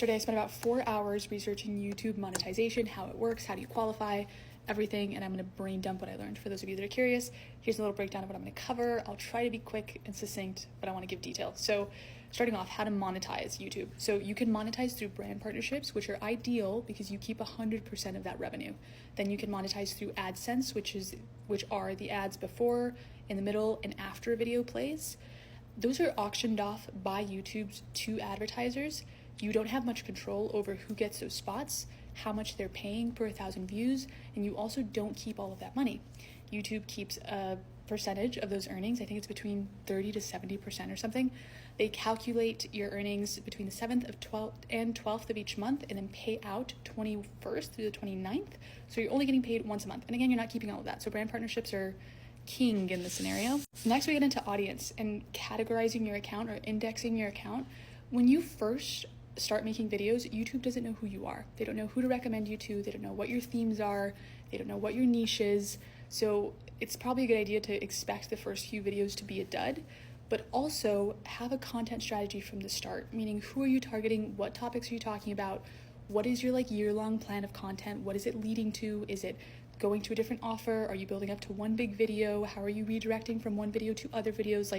Yesterday, I spent about 4 hours researching YouTube monetization, how it works, how do you qualify, everything, and I'm going to brain dump what I learned. For those of you that are curious, here's a little breakdown of what I'm going to cover. I'll try to be quick and succinct, but I want to give detail. So starting off, how to monetize YouTube. So you can monetize through brand partnerships, which are ideal because you keep 100% of that revenue. Then you can monetize through AdSense, which are the ads before, in the middle, and after a video plays. Those are auctioned off by YouTube to advertisers. You don't have much control over who gets those spots, how much they're paying per 1,000 views, and you also don't keep all of that money. YouTube keeps a percentage of those earnings. I think it's between 30 to 70% or something. They calculate your earnings between the 7th of 12th and 12th of each month and then pay out 21st through the 29th. So you're only getting paid once a month. And again, you're not keeping all of that. So brand partnerships are king in this scenario. Next, we get into audience and categorizing your account or indexing your account. When you first start making videos, YouTube doesn't know who you are. They don't know who to recommend you to. They don't know what your themes are. They don't know what your niche is. So it's probably a good idea to expect the first few videos to be a dud, but also have a content strategy from the start, meaning who are you targeting? What topics are you talking about? What is your year-long plan of content? What is it leading to? Is it going to a different offer? Are you building up to one big video? How are you redirecting from one video to other videos?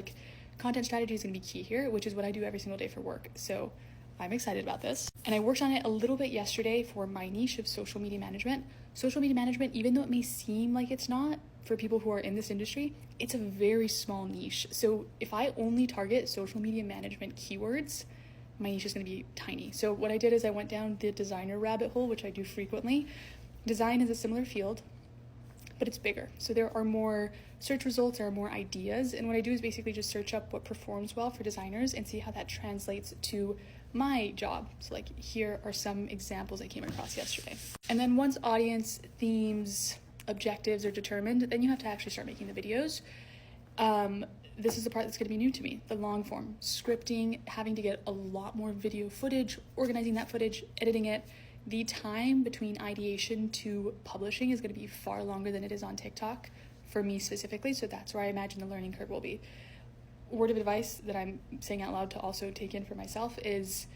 Content strategy is going to be key here, which is what I do every single day for work. So I'm excited about this. And I worked on it a little bit yesterday for my niche of social media management. Social media management, even though it may seem like it's not for people who are in this industry, it's a very small niche. So if I only target social media management keywords, my niche is going to be tiny. So what I did is I went down the designer rabbit hole, which I do frequently. Design is a similar field, but it's bigger. So there are more search results, there are more ideas. And what I do is basically just search up what performs well for designers and see how that translates to my job. So here are some examples I came across yesterday. And then once audience, themes, objectives are determined, then you have to actually start making the videos. This is the part that's going to be new to me, the long form, scripting, having to get a lot more video footage, organizing that footage, editing it. The time between ideation to publishing is going to be far longer than it is on TikTok for me specifically. So that's where I imagine the learning curve will be. Word of advice that I'm saying out loud to also take in for myself is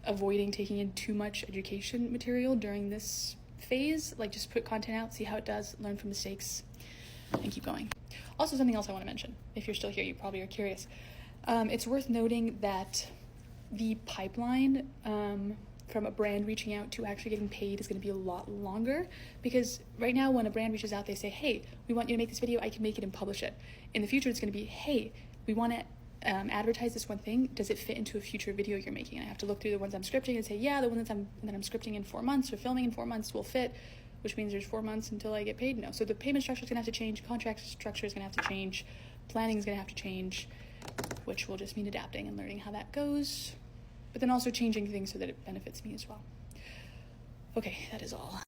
avoiding taking in too much education material during this phase. Just put content out, see how it does, learn from mistakes, and keep going. Also, something else I want to mention, if you're still here, you probably are curious. It's worth noting that the pipeline from a brand reaching out to actually getting paid is going to be a lot longer, because right now when a brand reaches out, they say, hey, we want you to make this video, I can make it and publish it. In the future, it's going to be, hey, we want to advertise this one thing. Does it fit into a future video you're making? And I have to look through the ones I'm scripting and say, yeah, the ones that I'm scripting in 4 months or filming in 4 months will fit, which means there's 4 months until I get paid. No. So the payment structure is going to have to change. Contract structure is going to have to change. Planning is going to have to change, which will just mean adapting and learning how that goes, but then also changing things so that it benefits me as well. Okay, that is all.